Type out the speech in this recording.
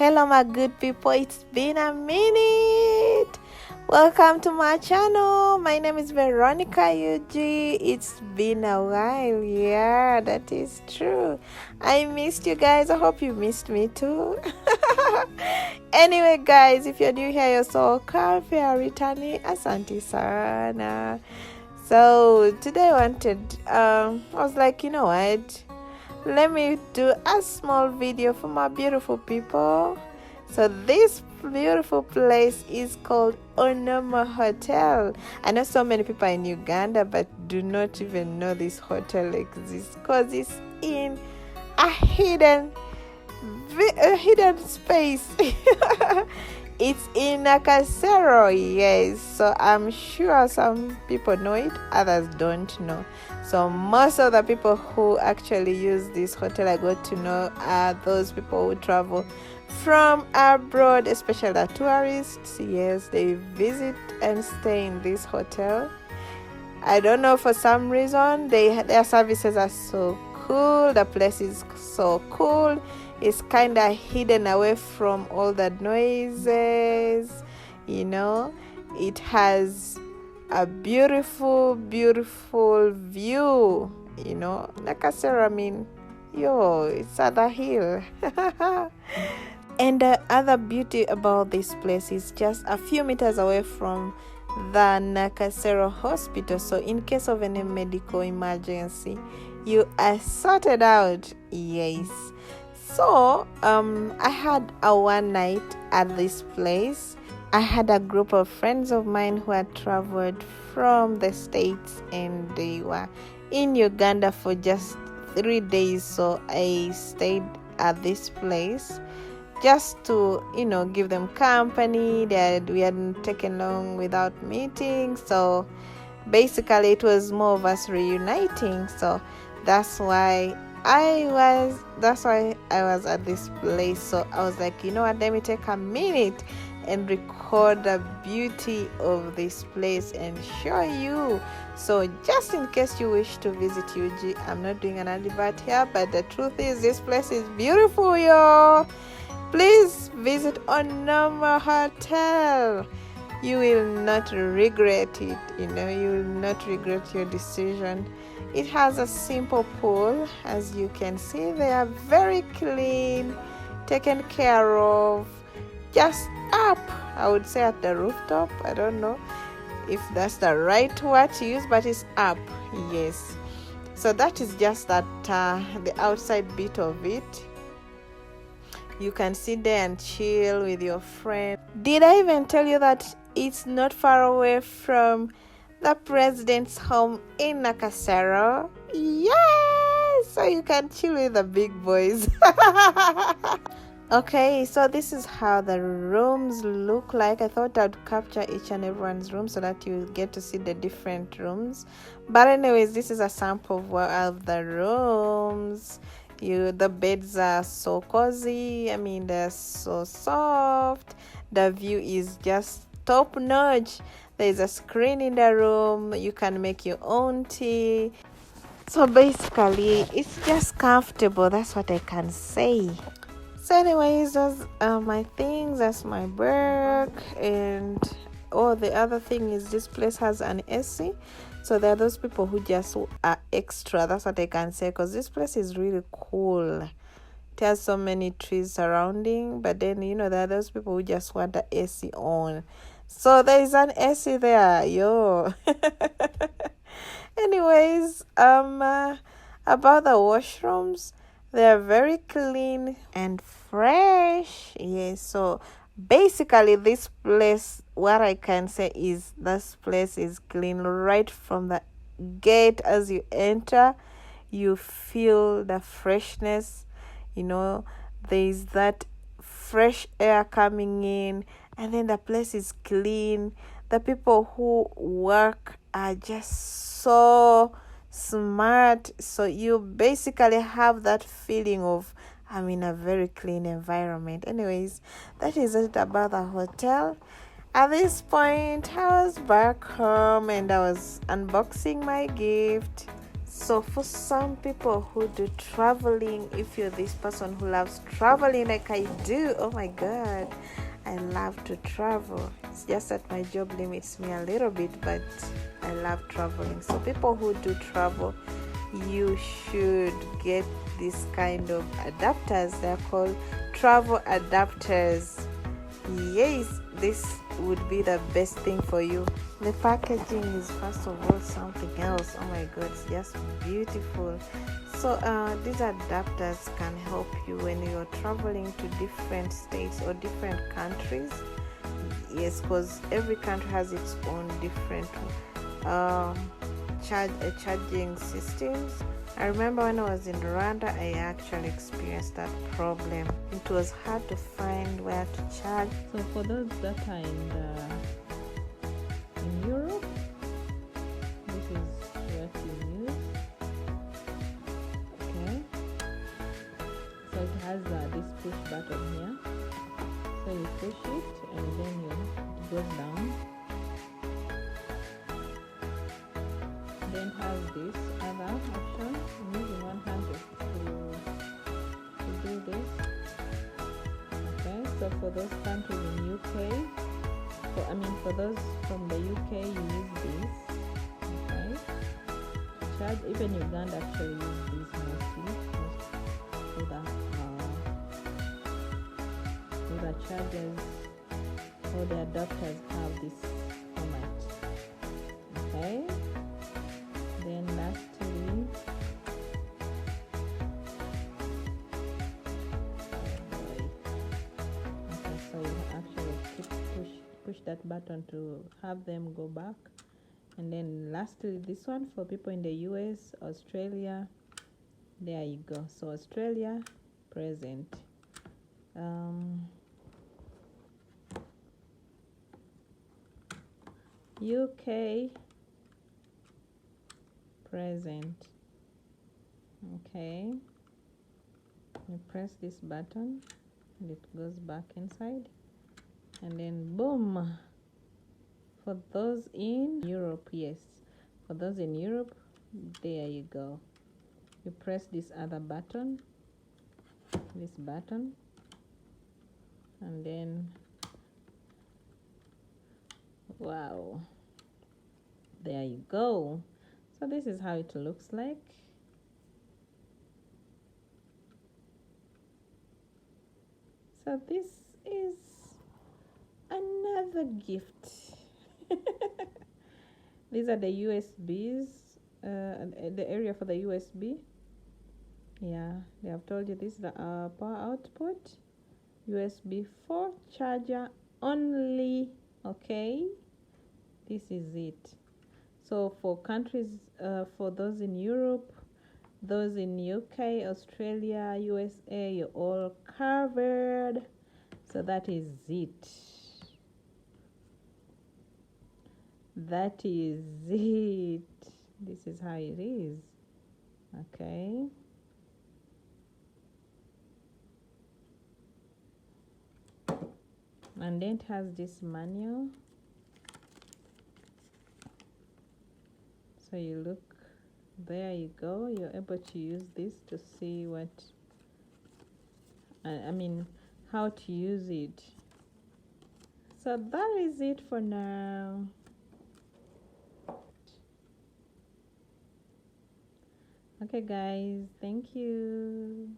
Hello my good people, it's been a minute. Welcome to my channel. My name is Veronica UG. It's been a while. Yeah, that is true. I missed you guys. I hope you missed me too. Anyway guys, if you're new here, you're so welcome. If you're returning, asante sana. So today I was like, you know what, let me do a small video for my beautiful people. So this beautiful place is called Onomo Hotel. I know so many people in Uganda but do not even know this hotel exists because it's in a hidden space. It's in Nakasero, yes. So I'm sure some people know it, others don't know. So most of the people who actually use this hotel I got to know are those people who travel from abroad, especially the tourists. Yes, they visit and stay in this hotel. I don't know, for some reason their services are so cool. The place is so cool. It's kind of hidden away from all the noises, you know. It has a beautiful view, you know. Nakasero, I mean, it's at the hill. And the other beauty about this place is just a few meters away from the Nakasero hospital. So in case of any medical emergency, you are sorted out. Yes. So I had a one night at this place. I had a group of friends of mine who had traveled from the States and they were in Uganda for just 3 days. So I stayed at this place just to, you know, give them company that we hadn't taken long without meeting. So basically it was more of us reuniting. So that's why I was at this place. So I was like, you know what, let me take a minute and record the beauty of this place and show you. So just in case you wish to visit UG, I'm not doing an advert here, but the truth is this place is beautiful, y'all. Please visit Onomo Hotel. You will not regret it, you know. You will not regret your decision. It has a simple pool. As you can see, they are very clean, taken care of. Just up, I would say, at the rooftop. I don't know if that's the right word to use, but it's up. Yes. So that is just that the outside bit of it. You can sit there and chill with your friend. Did I even tell you that it's not far away from the president's home in Nakasero? Yes! So you can chill with the big boys. Okay, so this is how the rooms look like. I thought I'd capture each and everyone's room so that you get to see the different rooms. But anyways, this is a sample of the rooms. The beds are so cozy. I mean, they're so soft. The view is just top notch. There's a screen in the room. You can make your own tea. So basically it's just comfortable. That's what I can say. So anyways, those are my things. That's my work. And the other thing is this place has an AC. So there are those people who just are extra. That's what I can say, because this place is really cool. It has so many trees surrounding, but then, you know, there are those people who just want the AC on. So there is an AC there, yo. Anyways, about the washrooms, they are very clean and fresh. Yes, so basically this place, what I can say is this place is clean right from the gate. As you enter, you feel the freshness, you know. There's that fresh air coming in, and then the place is clean. The people who work are just so smart. So you basically have that feeling of I'm in a very clean environment. Anyways, that is it about the hotel. At this point, I was back home and I was unboxing my gift. So for some people who do traveling, if you're this person who loves traveling like I do, oh my god, I love to travel. It's just that my job limits me a little bit, but I love traveling. So people who do travel, you should get this kind of adapters. They're called travel adapters. Yes, this would be the best thing for you. The packaging is first of all something else. Oh my god, it's just beautiful. So these adapters can help you when you're traveling to different states or different countries. Yes, because every country has its own different charging systems. I remember when I was in Rwanda, I actually experienced that problem. It was hard to find where to charge. So for those that are in Europe, this is what you use. Okay. So it has this push button here. So you push it and then it goes down. Then has this other option. I'm using one hand to do this. Okay, so for those countries in UK, for those from the UK, you use this. Okay, charge. Even Uganda actually use this mostly. So the chargers or the adapters have this format. Okay. Then lastly, okay, so you actually push that button to have them go back. And then lastly, this one for people in the US, Australia. There you go. So Australia, present. UK, present. Okay, you press this button and it goes back inside, and then boom. For those in Europe, yes, for those in Europe, there you go. You press this other button, and then wow, there you go. So this is how it looks like. So this is another gift. These are the USBs, the area for the USB. Yeah, they have told you this is the power output. USB 4 charger only. Okay, this is it. So for countries, for those in Europe, those in UK, Australia, USA, you're all covered. So that is it. That is it. This is how it is. Okay. And then it has this manual. So you look, there you go. You're able to use this to see what, how to use it. So that is it for now. Okay guys, thank you.